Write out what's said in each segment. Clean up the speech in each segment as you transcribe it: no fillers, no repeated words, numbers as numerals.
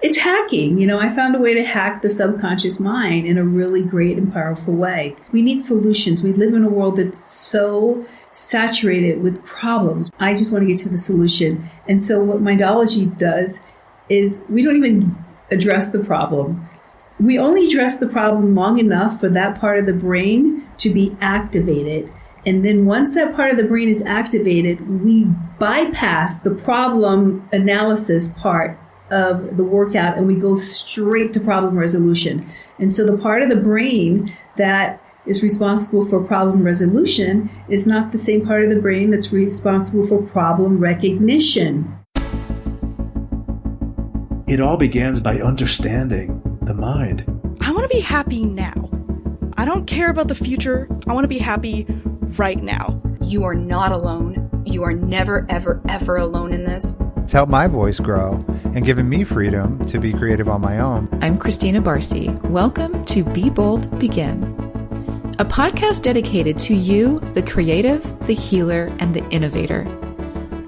It's hacking. I found a way to hack the subconscious mind in a really great and powerful way. We need solutions. We live in a world that's so saturated with problems. I just want to get to the solution. And so what Mindology does is we don't even address the problem. We only address the problem long enough for that part of the brain to be activated. And then once that part of the brain is activated, we bypass the problem analysis part of the workout and we go straight to problem resolution. And so the part of the brain that is responsible for problem resolution is not the same part of the brain that's responsible for problem recognition. It all begins by understanding the mind. I want to be happy now. I don't care about the future. I want to be happy right now. You are not alone. You are never, ever, ever alone in this. It's helped my voice grow and given me freedom to be creative on my own. I'm Christina Barcy. Welcome to Be Bold, Begin, a podcast dedicated to you, the creative, the healer, and the innovator.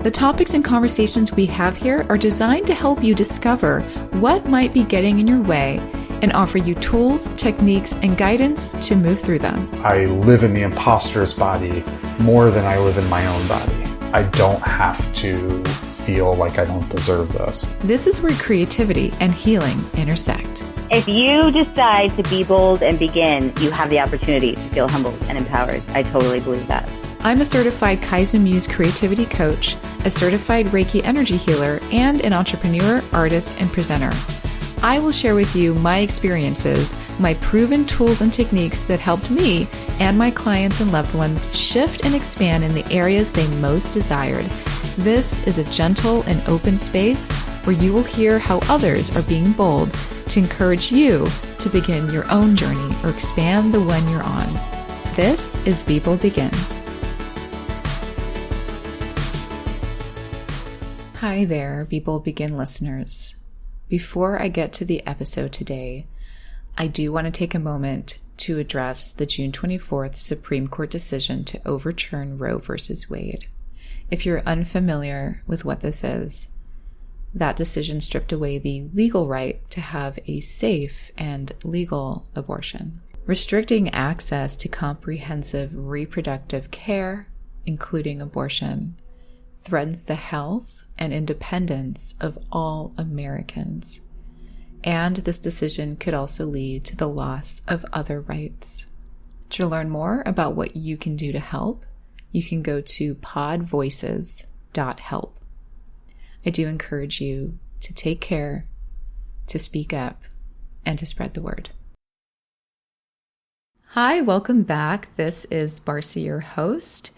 The topics and conversations we have here are designed to help you discover what might be getting in your way and offer you tools, techniques, and guidance to move through them. I live in the imposter's body more than I live in my own body. I don't have to feel like I don't deserve this. This is where creativity and healing intersect. If you decide to be bold and begin, you have the opportunity to feel humbled and empowered. I totally believe that. I'm a certified Kaizen Muse creativity coach, a certified Reiki energy healer, and an entrepreneur, artist, and presenter. I will share with you my experiences, my proven tools and techniques that helped me and my clients and loved ones shift and expand in the areas they most desired. This is a gentle and open space where you will hear how others are being bold to encourage you to begin your own journey or expand the one you're on. This is Be Bold Begin. Hi there, Be Bold Begin listeners. Before I get to the episode today, I do want to take a moment to address the June 24th Supreme Court decision to overturn Roe v. Wade. If you're unfamiliar with what this is, that decision stripped away the legal right to have a safe and legal abortion, restricting access to comprehensive reproductive care, including abortion, threatens the health and independence of all Americans. And this decision could also lead to the loss of other rights. To learn more about what you can do to help, you can go to podvoices.help. I do encourage you to take care, to speak up, and to spread the word. Hi, welcome back. This is Barcy, your host,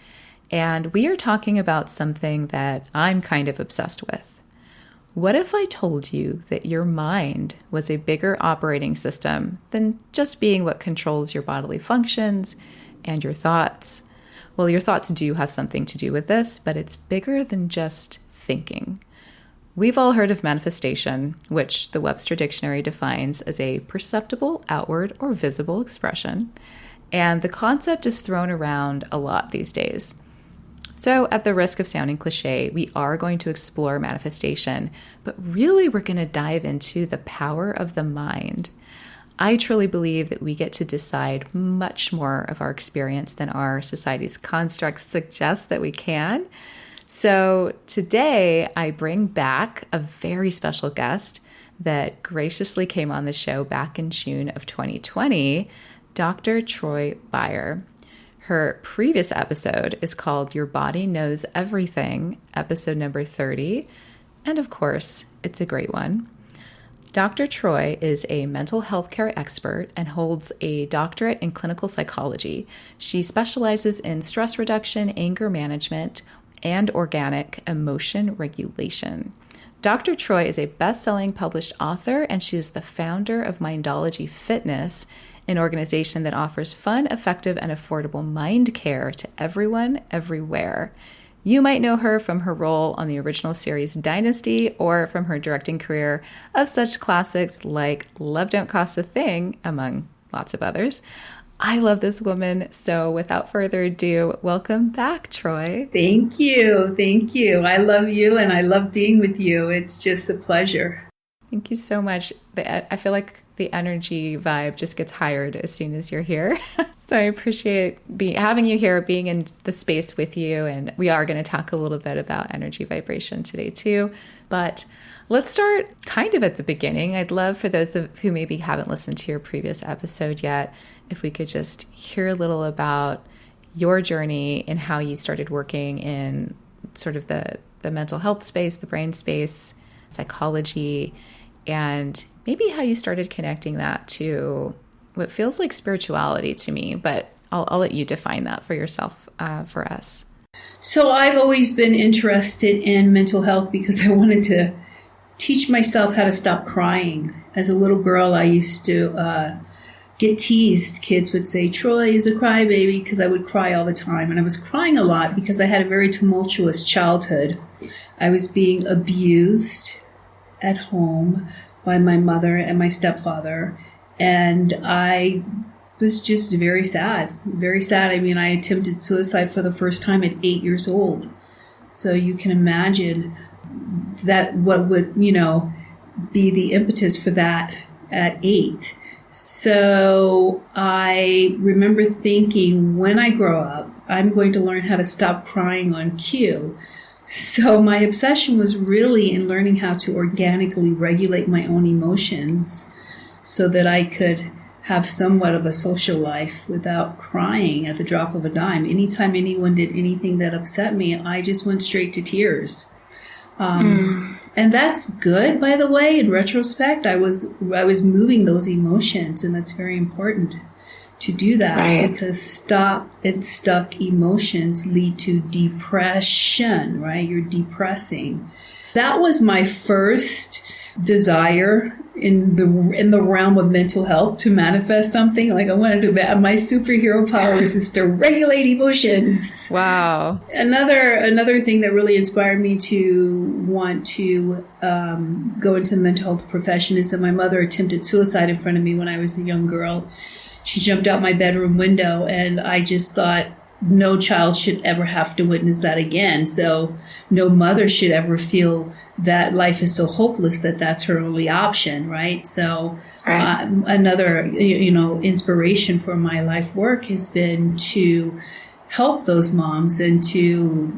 and we are talking about something that I'm kind of obsessed with. What if I told you that your mind was a bigger operating system than just being what controls your bodily functions and your thoughts? Well, your thoughts do have something to do with this, but it's bigger than just thinking. We've all heard of manifestation, which the Webster Dictionary defines as a perceptible, outward, or visible expression. And the concept is thrown around a lot these days. So at the risk of sounding cliche, we are going to explore manifestation, but really we're going to dive into the power of the mind. I truly believe that we get to decide much more of our experience than our society's constructs suggest that we can. So today I bring back a very special guest that graciously came on the show back in June of 2020, Dr. Troy Byer. Her previous episode is called Your Body Knows Everything, episode number 30. And of course, it's a great one. Dr. Troy is a mental health care expert and holds a doctorate in clinical psychology. She specializes in stress reduction, anger management, and organic emotion regulation. Dr. Troy is a best-selling published author, and she is the founder of MindologyFitness, an organization that offers fun, effective, and affordable mind care to everyone, everywhere. You might know her from her role on the original series Dynasty or from her directing career of such classics like Love Don't Cost a Thing, among lots of others. I love this woman. So without further ado, welcome back, Troy. Thank you. Thank you. I love you and I love being with you. It's just a pleasure. Thank you so much. I feel like the energy vibe just gets higher as soon as you're here. So I appreciate having you here, being in the space with you. And we are going to talk a little bit about energy vibration today too. But let's start kind of at the beginning. I'd love for those who maybe haven't listened to your previous episode yet, if we could just hear a little about your journey and how you started working in sort of the mental health space, the brain space, psychology, and maybe how you started connecting that to what feels like spirituality to me, but I'll let you define that for yourself, for us. So I've always been interested in mental health because I wanted to teach myself how to stop crying. As a little girl, I used to get teased. Kids would say, Troy is a crybaby, because I would cry all the time. And I was crying a lot because I had a very tumultuous childhood. I was being abused at home by my mother and my stepfather. And I was just very sad, very sad. I mean, I attempted suicide for the first time at 8 years old. So you can imagine that what would, be the impetus for that at 8. So I remember thinking, when I grow up, I'm going to learn how to stop crying on cue. So my obsession was really in learning how to organically regulate my own emotions so that I could have somewhat of a social life without crying at the drop of a dime. Anytime anyone did anything that upset me, I just went straight to tears. And that's good, by the way. In retrospect, I was moving those emotions, and that's very important to do that, right? Because stopped and stuck emotions lead to depression, right? You're depressing. That was my first desire in the realm of mental health, to manifest something. Like, I wanted to, my superhero powers is to regulate emotions. Wow. Another thing that really inspired me to want to go into the mental health profession is that my mother attempted suicide in front of me when I was a young girl. She jumped out my bedroom window, and I just thought, no child should ever have to witness that again. So no mother should ever feel that life is so hopeless that that's her only option, right? So another, inspiration for my life work has been to help those moms and to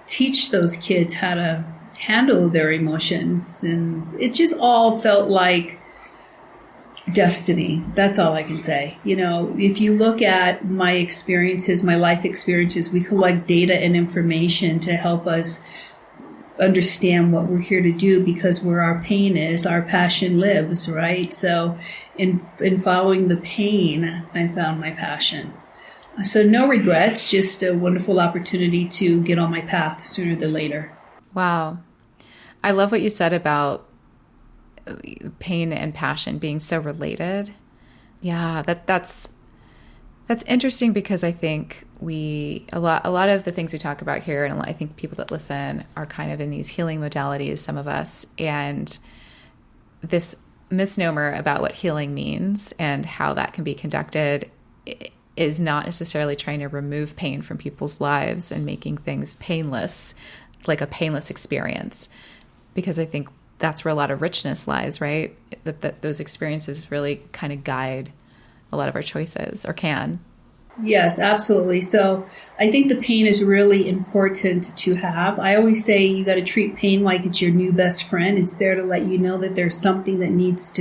teach those kids how to handle their emotions. And it just all felt like destiny. That's all I can say. If you look at my experiences, my life experiences, we collect data and information to help us understand what we're here to do, because where our pain is, our passion lives, right? So in following the pain, I found my passion. So no regrets, just a wonderful opportunity to get on my path sooner than later. Wow. I love what you said about pain and passion being so related. Yeah, that's interesting, because I think a lot of the things we talk about here, and I think people that listen are kind of in these healing modalities, some of us, and this misnomer about what healing means and how that can be conducted is not necessarily trying to remove pain from people's lives and making things painless, like a painless experience, because I think that's where a lot of richness lies, right? That those experiences really kind of guide a lot of our choices, or can. Yes, absolutely. So I think the pain is really important to have. I always say you got to treat pain like it's your new best friend. It's there to let you know that there's something that needs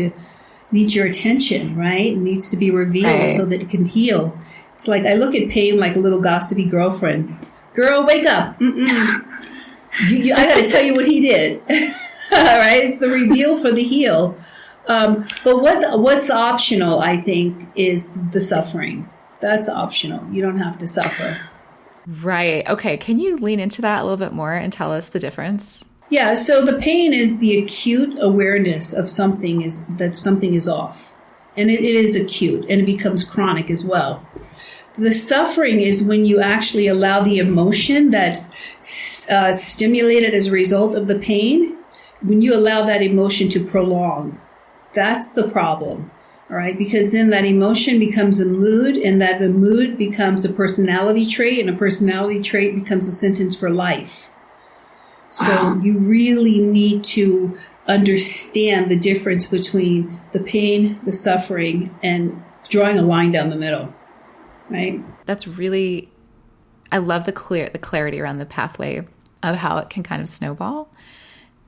your attention, right? It needs to be revealed so that it can heal. It's like, I look at pain like a little gossipy girlfriend. Girl, wake up. I got to tell you what he did. All right, it's the reveal for the heal. But what's optional, I think, is the suffering. That's optional. You don't have to suffer. Right. Okay. Can you lean into that a little bit more and tell us the difference? Yeah. So the pain is the acute awareness of something is off, and it is acute, and it becomes chronic as well. The suffering is when you actually allow the emotion that's stimulated as a result of the pain. When you allow that emotion to prolong, that's the problem, all right? Because then that emotion becomes a mood, and that a mood becomes a personality trait, and a personality trait becomes a sentence for life. So you really need to understand the difference between the pain, the suffering, and drawing a line down the middle, right? That's really, I love the clarity around the pathway of how it can kind of snowball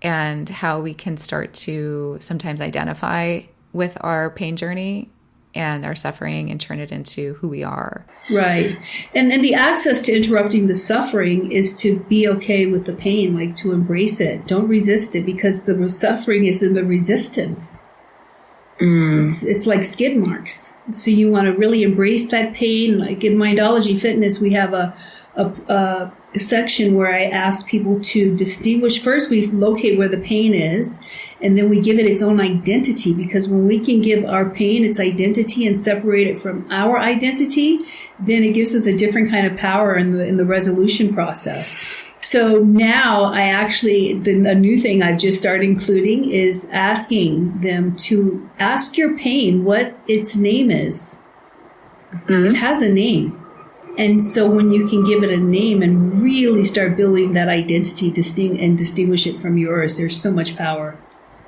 and how we can start to sometimes identify with our pain journey and our suffering and turn it into who we are. Right. And the access to interrupting the suffering is to be okay with the pain, like to embrace it. Don't resist it, because the suffering is in the resistance. It's like skid marks. So you want to really embrace that pain. Like in MindologyFitness, we have a section where I ask people to distinguish. First, we locate where the pain is, and then we give it its own identity, because when we can give our pain its identity and separate it from our identity, then it gives us a different kind of power in the resolution process. So now a new thing I've just started including is asking them to ask your pain what its name is. It has a name. And so when you can give it a name and really start building that identity and distinguish it from yours, there's so much power.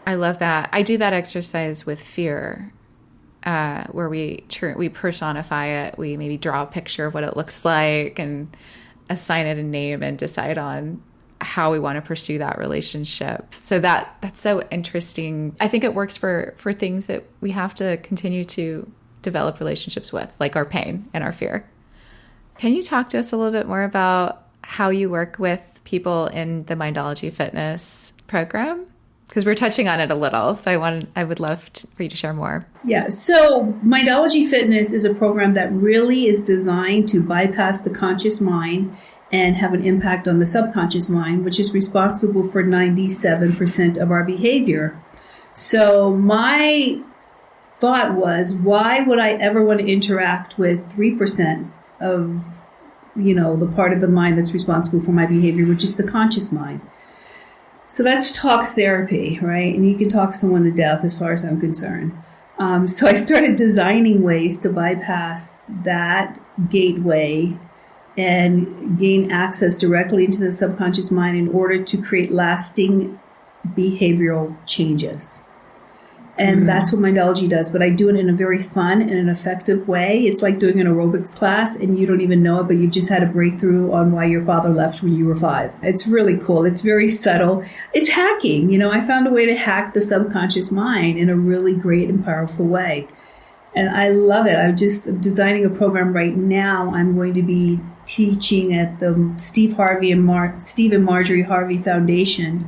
I love that. I do that exercise with fear, where we personify it. We maybe draw a picture of what it looks like and assign it a name and decide on how we want to pursue that relationship. So that's so interesting. I think it works for things that we have to continue to develop relationships with, like our pain and our fear. Can you talk to us a little bit more about how you work with people in the MindologyFitness program? Because we're touching on it a little, so I would love for you to share more. Yeah, so MindologyFitness is a program that really is designed to bypass the conscious mind and have an impact on the subconscious mind, which is responsible for 97% of our behavior. So my thought was, why would I ever want to interact with 3% of, the part of the mind that's responsible for my behavior, which is the conscious mind? So that's talk therapy, right? And you can talk someone to death as far as I'm concerned. So I started designing ways to bypass that gateway and gain access directly into the subconscious mind in order to create lasting behavioral changes. And that's what Mindology does, but I do it in a very fun and an effective way. It's like doing an aerobics class and you don't even know it, but you've just had a breakthrough on why your father left when you were 5. It's really cool. It's very subtle. It's hacking. I found a way to hack the subconscious mind in a really great and powerful way. And I love it. I'm just designing a program right now. I'm going to be teaching at the Steve and Marjorie Harvey Foundation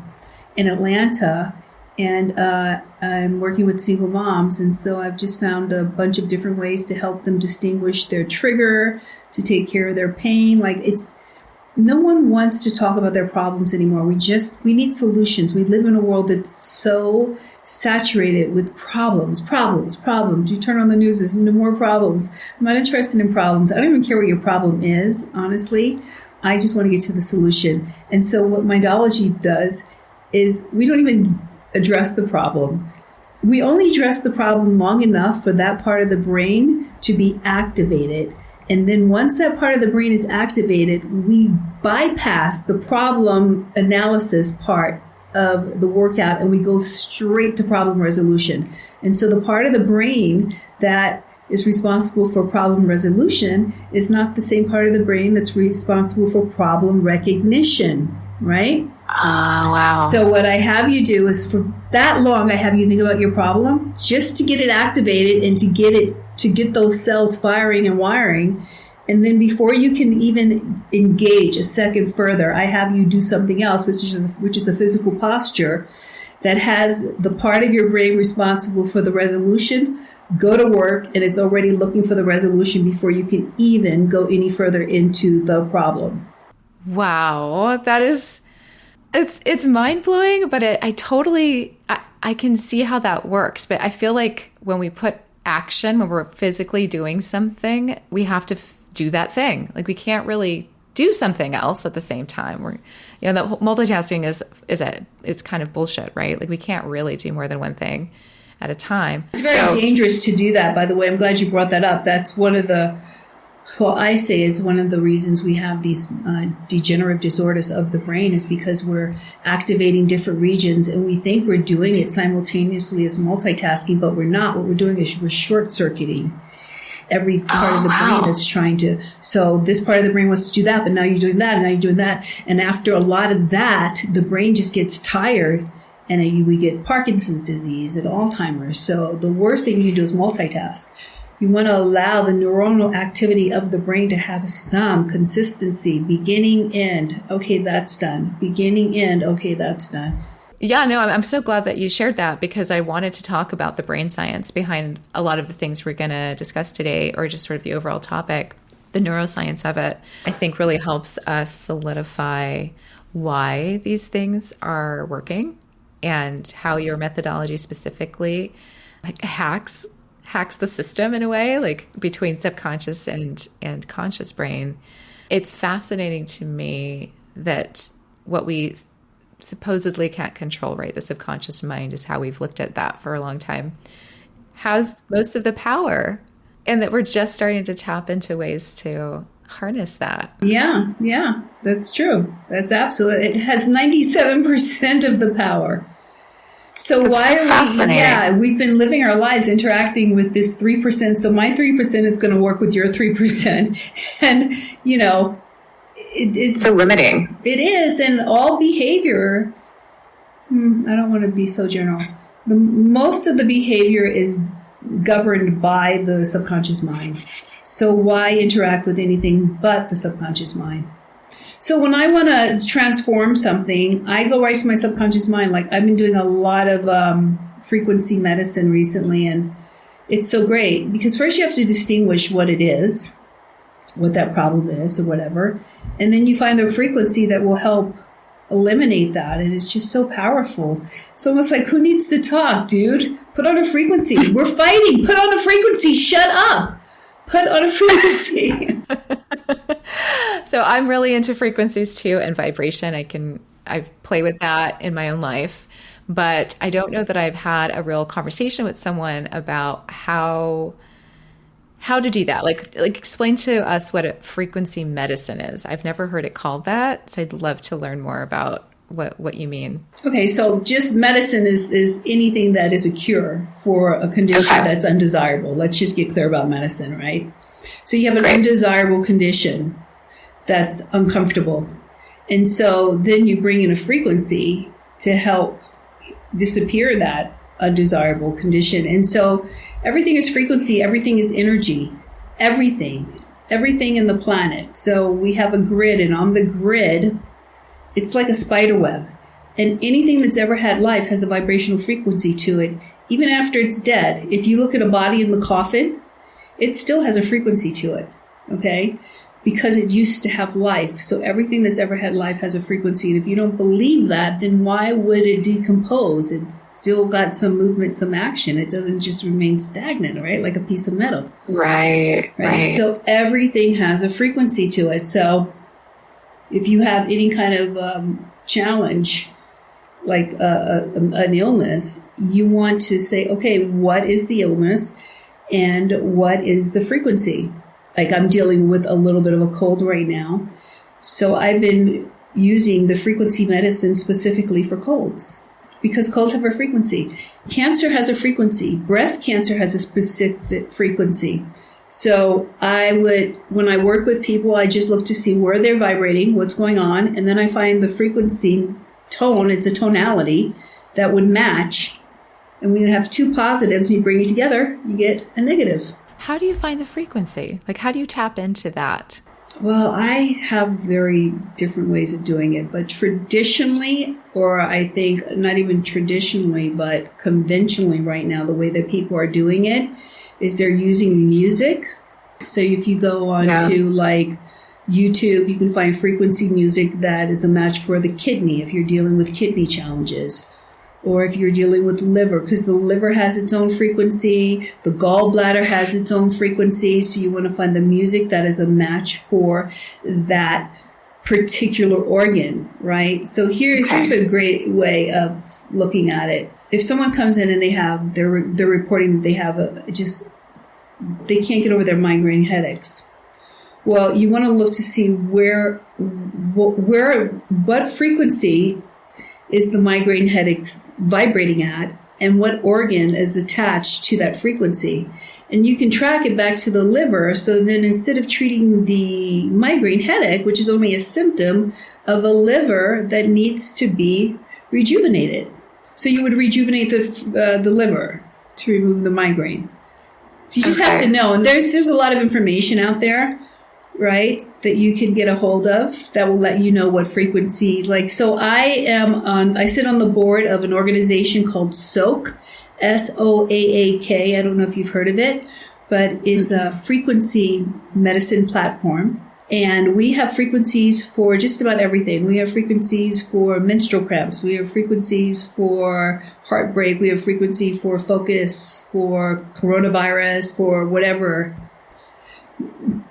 in Atlanta. And I'm working with single moms. And so I've just found a bunch of different ways to help them distinguish their trigger, to take care of their pain. No one wants to talk about their problems anymore. We need solutions. We live in a world that's so saturated with problems. You turn on the news, there's no more problems. I'm not interested in problems. I don't even care what your problem is, honestly. I just want to get to the solution. And so what Mindology does is we don't even address the problem. We only address the problem long enough for that part of the brain to be activated. And then once that part of the brain is activated, we bypass the problem analysis part of the workout and we go straight to problem resolution. And so the part of the brain that is responsible for problem resolution is not the same part of the brain that's responsible for problem recognition, right? Wow. So what I have you do is, for that long, I have you think about your problem just to get it activated and to get those cells firing and wiring. And then before you can even engage a second further, I have you do something else, which is a physical posture that has the part of your brain responsible for the resolution go to work, and it's already looking for the resolution before you can even go any further into the problem. Wow, that is... It's mind-blowing, but I can see how that works. But I feel like when we put action, when we're physically doing something, we have to do that thing. Like we can't really do something else at the same time. That multitasking is kind of bullshit, right? Like we can't really do more than one thing at a time. It's very dangerous to do that, by the way. I'm glad you brought that up. That's one of the Well, I say it's one of the reasons we have these degenerative disorders of the brain is because we're activating different regions and we think we're doing it simultaneously as multitasking, but we're not. What we're doing is we're short-circuiting every part of the brain that's trying to. So this part of the brain wants to do that, but now you're doing that, and now you're doing that. And after a lot of that, the brain just gets tired, and we get Parkinson's disease and Alzheimer's. So the worst thing you can do is multitask. You want to allow the neuronal activity of the brain to have some consistency, beginning, end. Okay, that's done. Beginning, end. Okay, that's done. Yeah, no, I'm so glad that you shared that because I wanted to talk about the brain science behind a lot of the things we're going to discuss today, or just sort of the overall topic. The neuroscience of it, I think, really helps us solidify why these things are working and how your methodology specifically hacks the system in a way, like between subconscious and conscious brain. It's fascinating to me that what we supposedly can't control, right, the subconscious mind, is how we've looked at that for a long time, has most of the power, and that we're just starting to tap into ways to harness that. Yeah, that's true. That's absolutely. It has 97% of the power. So That's why are fascinating. we've been living our lives interacting with this 3%. So my 3% is going to work with your 3%. And, it's so limiting. It is. And all behavior, I don't want to be so general. Most of the behavior is governed by the subconscious mind. So why interact with anything but the subconscious mind? So when I want to transform something, I go right to my subconscious mind. Like I've been doing a lot of frequency medicine recently, and it's so great because first you have to distinguish what it is, what that problem is or whatever. And then you find the frequency that will help eliminate that. And it's just so powerful. It's almost like, who needs to talk, dude? Put on a frequency. We're fighting. Put on a frequency. Shut up. Put on a frequency. So I'm really into frequencies too, and vibration. I play with that in my own life, but I don't know that I've had a real conversation with someone about how to do that. Like explain to us what a frequency medicine is. I've never heard it called that, so I'd love to learn more about what you mean. Okay, so just medicine is anything that is a cure for a condition that's undesirable. Let's just get clear about medicine, right? So you have an undesirable condition that's uncomfortable. And so then you bring in a frequency to help disappear that undesirable condition. And so everything is frequency, everything is energy, everything in the planet. So we have a grid, and on the grid, it's like a spider web. And anything that's ever had life has a vibrational frequency to it, even after it's dead. If you look at a body in the coffin, it still has a frequency to it, okay? Because it used to have life. So everything that's ever had life has a frequency. And if you don't believe that, then why would it decompose? It's still got some movement, some action. It doesn't just remain stagnant, right? Like a piece of metal. Right. So everything has a frequency to it. So if you have any kind of challenge, like an illness, you want to say, okay, what is the illness and what is the frequency? Like I'm dealing with a little bit of a cold right now. So I've been using the frequency medicine specifically for colds because colds have a frequency. Cancer has a frequency. Breast cancer has a specific frequency. So when I work with people, I just look to see where they're vibrating, what's going on. And then I find the frequency tone, it's a tonality that would match. And when you have two positives and you bring it together, you get a negative. How do you find the frequency? Like, how do you tap into that? Well, I have very different ways of doing it, but traditionally, or I think not even traditionally, but conventionally right now, the way that people are doing it is they're using music. So if you go on to like YouTube, you can find frequency music that is a match for the kidney if you're dealing with kidney challenges. Or if you're dealing with liver, because the liver has its own frequency, the gallbladder has its own frequency. So you want to find the music that is a match for that particular organ, right? So here's a great way of looking at it. If someone comes in and they're reporting that they have they can't get over their migraine headaches. Well, you want to look to see what frequency is the migraine headache vibrating at, and what organ is attached to that frequency. And you can track it back to the liver. So then instead of treating the migraine headache, which is only a symptom of a liver that needs to be rejuvenated. So you would rejuvenate the liver to remove the migraine. So you just have to know. And there's a lot of information out there, right, that you can get a hold of that will let you know what frequency. So I sit on the board of an organization called SOAK, SOAAK. I don't know if you've heard of it, but it's a frequency medicine platform. And we have frequencies for just about everything. We have frequencies for menstrual cramps. We have frequencies for heartbreak. We have frequency for focus, for coronavirus, for whatever.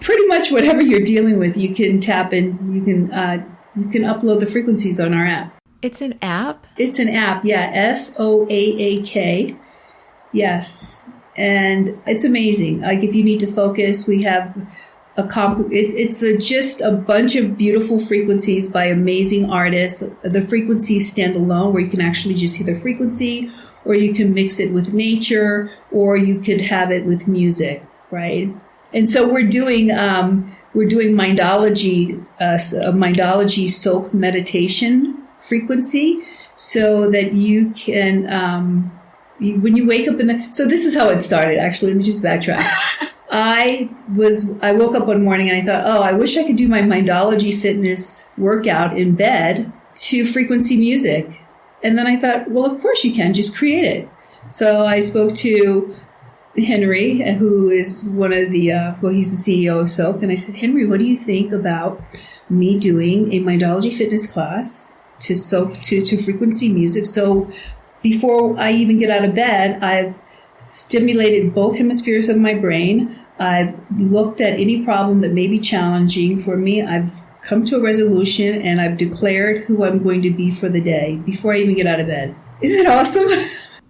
Pretty much whatever you're dealing with, you can tap in. You can upload the frequencies on our app. It's an app? It's an app, yeah. SOAAK. Yes. And it's amazing. Like if you need to focus, we have just a bunch of beautiful frequencies by amazing artists. The frequencies stand alone, where you can actually just hear the frequency, or you can mix it with nature, or you could have it with music, right? And so we're doing Mindology, a Mindology Soak meditation frequency, so that you can, when you wake up so this is how it started, actually. Let me just backtrack. I woke up one morning and I thought, I wish I could do my MindologyFitness workout in bed to frequency music. And then I thought, well, of course you can, just create it. So I spoke to Henry, who is one of the, he's the CEO of SOAK. And I said, Henry, what do you think about me doing a MindologyFitness class to SOAK, to frequency music? So before I even get out of bed, I've stimulated both hemispheres of my brain. I've looked at any problem that may be challenging for me. I've come to a resolution, and I've declared who I'm going to be for the day before I even get out of bed. Isn't that awesome?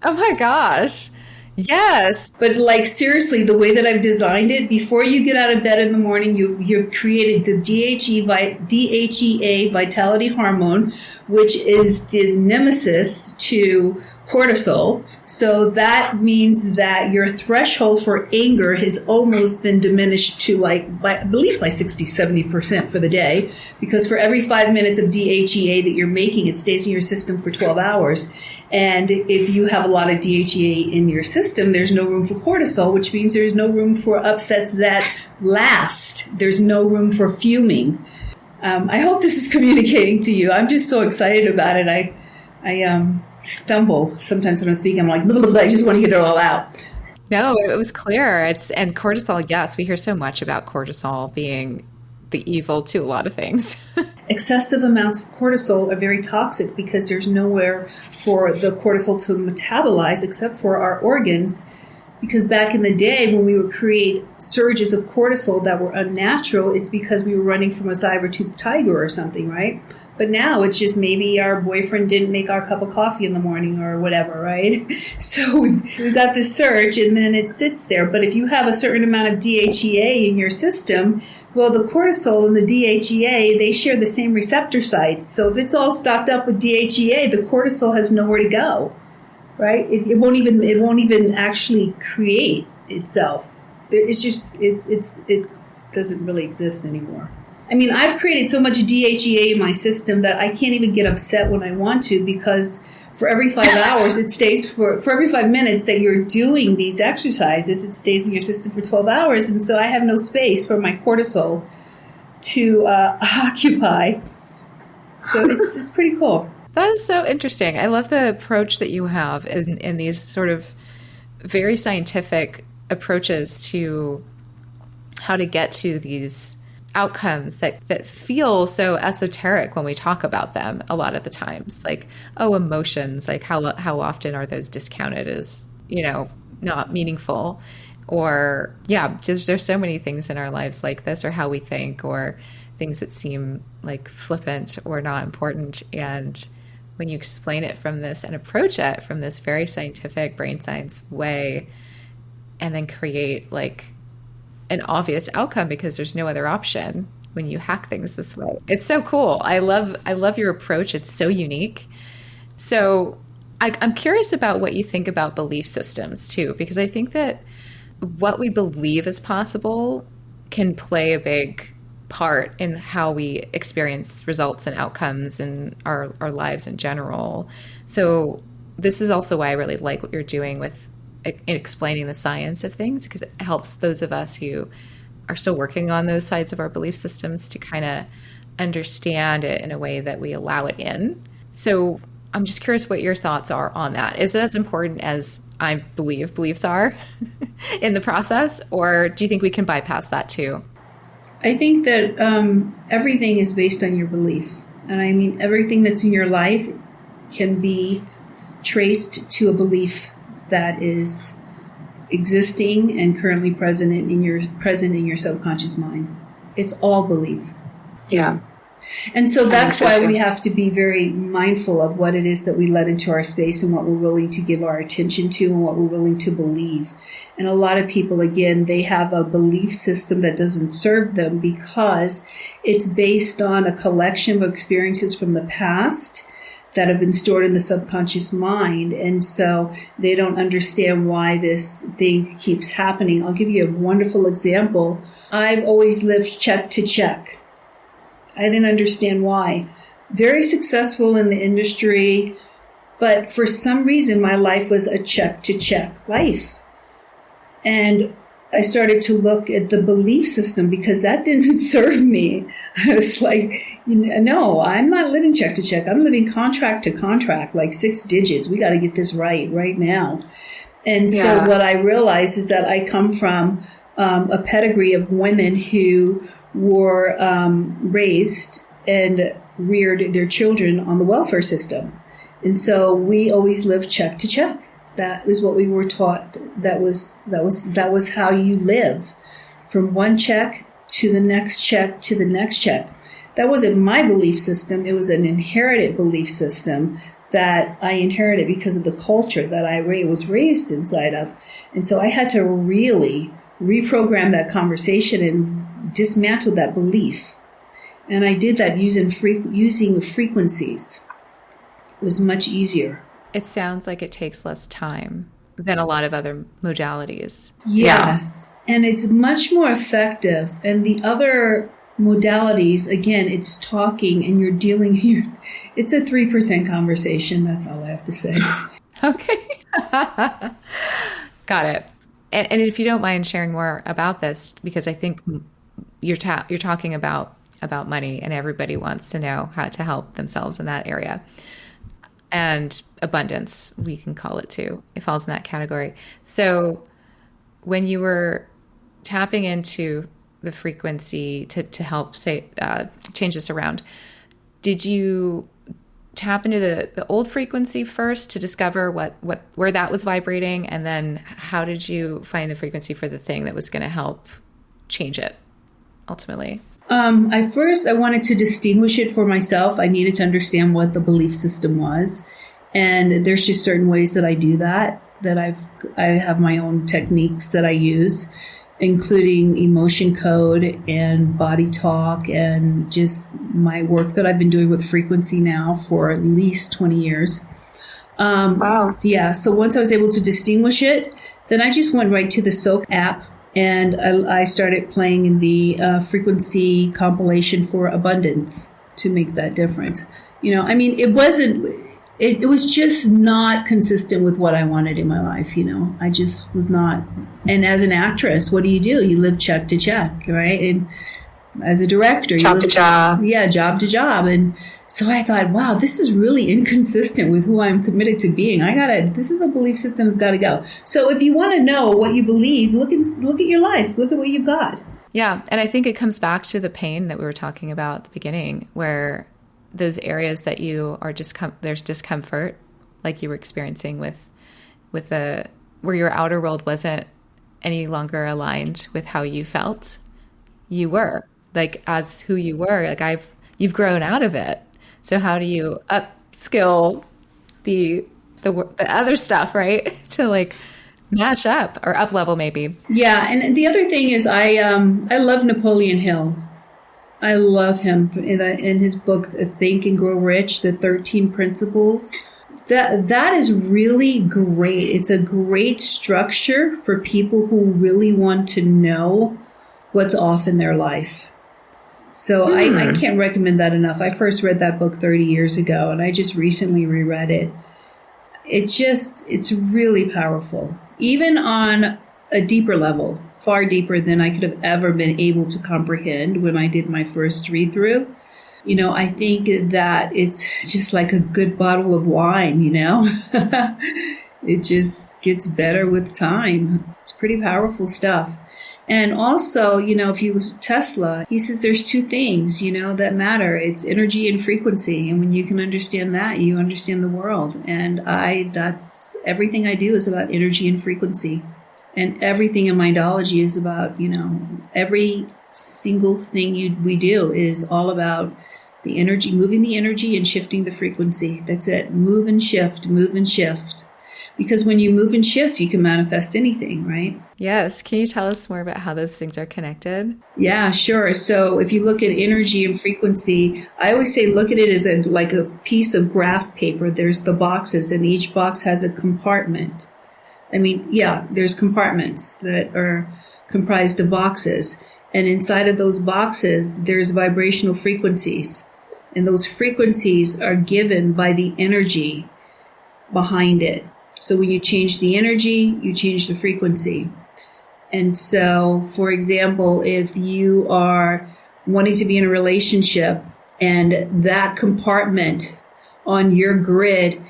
Oh my gosh. Yes. But seriously, the way that I've designed it, before you get out of bed in the morning, you've created the DHEA vitality hormone, which is the nemesis to cortisol. So that means that your threshold for anger has almost been diminished to at least by 60-70% for the day, because for every 5 minutes of DHEA that you're making, it stays in your system for 12 hours. And if you have a lot of DHEA in your system, there's no room for cortisol, which means there's no room for upsets that last. There's no room for fuming. I hope this is communicating to you. I'm just so excited about it. I stumble sometimes when I'm speaking. I'm like, blah, blah, blah, I just want to get it all out. No, it was clear. And cortisol, yes, we hear so much about cortisol being the evil to a lot of things. Excessive amounts of cortisol are very toxic because there's nowhere for the cortisol to metabolize except for our organs. Because back in the day, when we would create surges of cortisol that were unnatural, it's because we were running from a saber-toothed tiger or something, right? But now it's just maybe our boyfriend didn't make our cup of coffee in the morning or whatever, right? So we've got this surge and then it sits there. But if you have a certain amount of DHEA in your system, well, the cortisol and the DHEA, they share the same receptor sites. So if it's all stocked up with DHEA, the cortisol has nowhere to go, right? It won't even actually create itself. It doesn't really exist anymore. I mean, I've created so much DHEA in my system that I can't even get upset when I want to, because for every 5 hours, it stays for every 5 minutes that you're doing these exercises, it stays in your system for 12 hours. And so I have no space for my cortisol to occupy. So it's pretty cool. That is so interesting. I love the approach that you have in these sort of very scientific approaches to how to get to these outcomes that feel so esoteric when we talk about them a lot of the times. Like, emotions, like how often are those discounted as, not meaningful? Or, just there's so many things in our lives like this, or how we think, or things that seem like flippant or not important. And when you explain it from this and approach it from this very scientific brain science way, and then create an obvious outcome because there's no other option when you hack things this way. It's so cool. I love your approach. It's so unique. So I'm curious about what you think about belief systems too, because I think that what we believe is possible can play a big part in how we experience results and outcomes in our lives in general. So this is also why I really like what you're doing with explaining the science of things, because it helps those of us who are still working on those sides of our belief systems to kind of understand it in a way that we allow it in. So I'm just curious what your thoughts are on that. Is it as important as I believe beliefs are in the process, or do you think we can bypass that too? I think that everything is based on your belief. And I mean, everything that's in your life can be traced to a belief that is existing and currently present in your subconscious mind. It's all belief. Yeah. And so that's why we have to be very mindful of what it is that we let into our space and what we're willing to give our attention to and what we're willing to believe. And a lot of people, again, they have a belief system that doesn't serve them because it's based on a collection of experiences from the past that have been stored in the subconscious mind. And so they don't understand why this thing keeps happening. I'll give you a wonderful example. I've always lived check to check. I didn't understand why. Very successful in the industry, but for some reason my life was a check to check life. And I started to look at the belief system because that didn't serve me. I was like, no, I'm not living check to check. I'm living contract to contract, like 6 digits. We got to get this right now. And so what I realized is that I come from a pedigree of women who were raised and reared their children on the welfare system. And so we always lived check to check. That is what we were taught. That was how you live, from one check to the next check to the next check. That wasn't my belief system. It was an inherited belief system that I inherited because of the culture that I was raised inside of. And so I had to really reprogram that conversation and dismantle that belief. And I did that using frequencies. It was much easier. It sounds like it takes less time than a lot of other modalities. Yes. Yeah. And it's much more effective. And the other modalities, again, it's talking and you're dealing here. It's a 3% conversation. That's all I have to say. Okay. Got it. And if you don't mind sharing more about this, because I think you're talking about money and everybody wants to know how to help themselves in that area. And abundance, we can call it too. It falls in that category. So when you were tapping into the frequency to help change this around, did you tap into the old frequency first to discover where that was vibrating? And then how did you find the frequency for the thing that was going to help change it ultimately? I wanted to distinguish it for myself. I needed to understand what the belief system was. And there's just certain ways that I do that I have my own techniques that I use, including emotion code and body talk and just my work that I've been doing with frequency now for at least 20 years. Wow. So once I was able to distinguish it, then I just went right to the Soak app. And I started playing in the frequency compilation for abundance to make that difference. It was just not consistent with what I wanted in my life. I just was not. And as an actress, what do? You live check to check, right? And as a director, job to job. Yeah, job to job. And so I thought, wow, this is really inconsistent with who I'm committed to being. This is a belief system that's got to go. So if you want to know what you believe, look at your life. Look at what you've got. Yeah. And I think it comes back to the pain that we were talking about at the beginning, where those areas that you are there's discomfort, like you were experiencing with where your outer world wasn't any longer aligned with how you felt. You were like as who you were, like you've grown out of it. So how do you upskill the other stuff, right? To like match up or up level maybe. Yeah, and the other thing is I love Napoleon Hill. I love him in his book Think and Grow Rich, the 13 Principles. That is really great. It's a great structure for people who really want to know what's off in their life. So I can't recommend that enough. I first read that book 30 years ago, and I just recently reread it. It's really powerful, even on a deeper level, far deeper than I could have ever been able to comprehend when I did my first read through. You know, I think that it's just like a good bottle of wine, you know. It just gets better with time. It's pretty powerful stuff. And also, you know, if you listen to Tesla, he says there's two things, you know, that matter. It's energy and frequency. And when you can understand that, you understand the world. And that's everything I do is about energy and frequency. And everything in Mindology is about, you know, every single thing we do is all about the energy, moving the energy and shifting the frequency. That's it. Move and shift, move and shift. Because when you move and shift, you can manifest anything, right? Yes. Can you tell us more about how those things are connected? Yeah, sure. So if you look at energy and frequency, I always say look at it as like a piece of graph paper. There's the boxes, and each box has a compartment. I mean, yeah, there's compartments that are comprised of boxes. And inside of those boxes, there's vibrational frequencies. And those frequencies are given by the energy behind it. So when you change the energy, you change the frequency. And so, for example, if you are wanting to be in a relationship and that compartment on your grid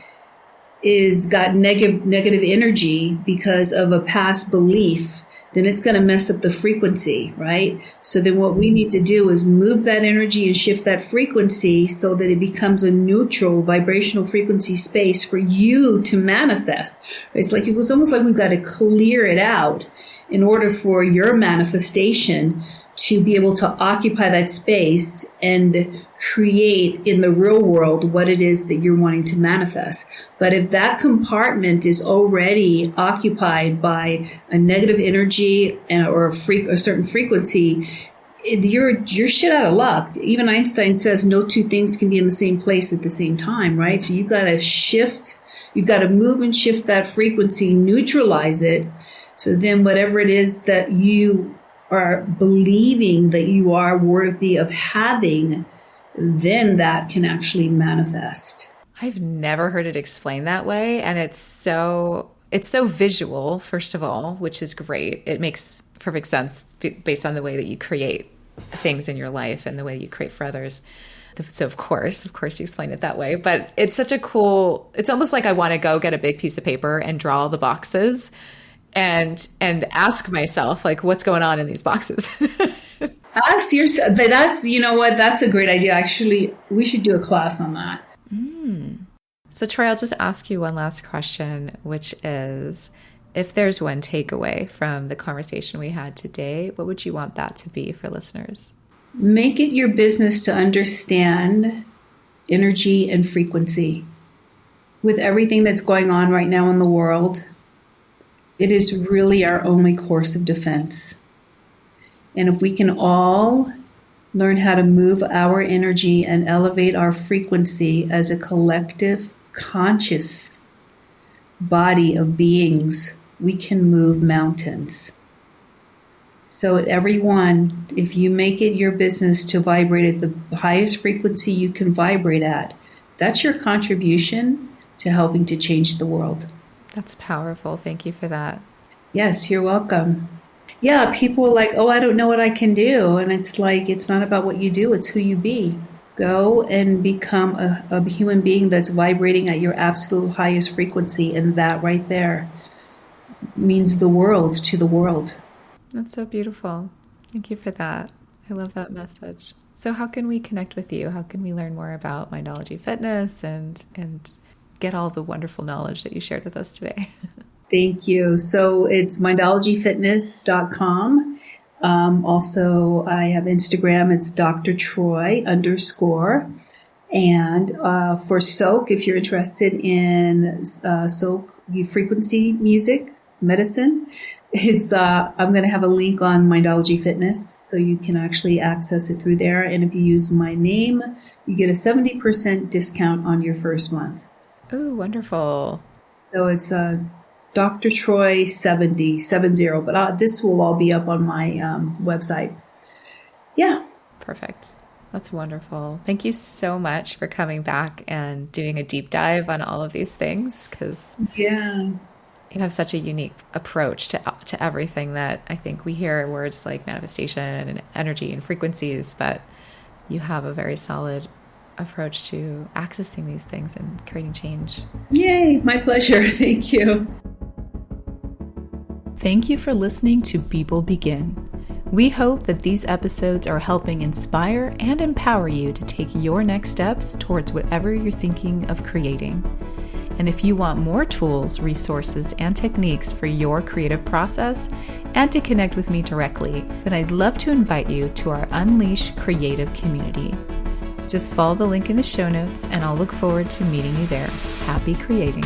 is got negative energy because of a past belief, then it's going to mess up the frequency, right? So then what we need to do is move that energy and shift that frequency so that it becomes a neutral vibrational frequency space for you to manifest. It was almost like we've got to clear it out in order for your manifestation to be able to occupy that space and create in the real world what it is that you're wanting to manifest. But if that compartment is already occupied by a negative energy or a certain frequency, you're shit out of luck. Even Einstein says no two things can be in the same place at the same time, right? So you've got to shift, you've got to move and shift that frequency, neutralize it. So then whatever it is that you are believing that you are worthy of having, then that can actually manifest. I've never heard it explained that way. And it's so visual, first of all, which is great. It makes perfect sense based on the way that you create things in your life and the way you create for others. So of course you explain it that way, but it's such a cool, it's almost like I want to go get a big piece of paper and draw all the boxes and ask myself, like, what's going on in these boxes? Ask yourself. That's, you know what? That's a great idea. Actually, we should do a class on that. So Troy, I'll just ask you one last question, which is, if there's one takeaway from the conversation we had today, what would you want that to be for listeners? Make it your business to understand energy and frequency. With everything that's going on right now in the world, it is really our only course of defense. And if we can all learn how to move our energy and elevate our frequency as a collective, conscious body of beings, we can move mountains. So everyone, if you make it your business to vibrate at the highest frequency you can vibrate at, that's your contribution to helping to change the world. That's powerful. Thank you for that. Yes, you're welcome. Yeah, people are like, oh, I don't know what I can do. And it's like, it's not about what you do, it's who you be. Go and become a human being that's vibrating at your absolute highest frequency. And that right there means the world to the world. That's so beautiful. Thank you for that. I love that message. So how can we connect with you? How can we learn more about Mindology Fitness and get all the wonderful knowledge that you shared with us today? Thank you. So it's MindologyFitness.com. Also, I have Instagram. It's Dr. Troy _ And for Soak, if you're interested in Soak frequency music, medicine. It's I'm going to have a link on MindologyFitness, so you can actually access it through there. And if you use my name, you get a 70% discount on your first month. Oh, wonderful. So it's Dr. Troy 70, but this will all be up on my website. Yeah. Perfect. That's wonderful. Thank you so much for coming back and doing a deep dive on all of these things, because you have such a unique approach to everything that I think we hear words like manifestation and energy and frequencies, but you have a very solid approach to accessing these things and creating change. Yay, my pleasure. Thank you. Thank you for listening to People Begin. We hope that these episodes are helping inspire and empower you to take your next steps towards whatever you're thinking of creating. And if you want more tools, resources, and techniques for your creative process and to connect with me directly, then I'd love to invite you to our Unleash Creative community. Just follow the link in the show notes and I'll look forward to meeting you there. Happy creating.